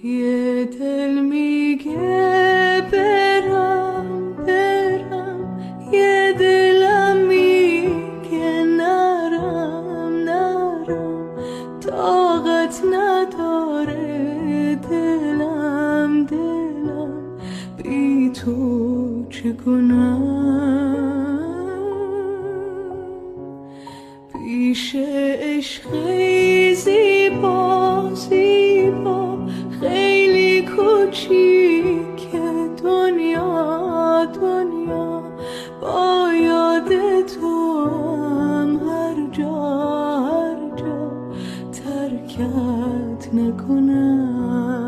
یه دل میگه برم برم، یه دلم میگه نرم نرم، طاقت نداره دلم بی تو چگونم. پیش عشقی زیبا زیبا، خیلی کوچیک دنیا دنیا، با یاد تو هم هر جا ترکت نکنم.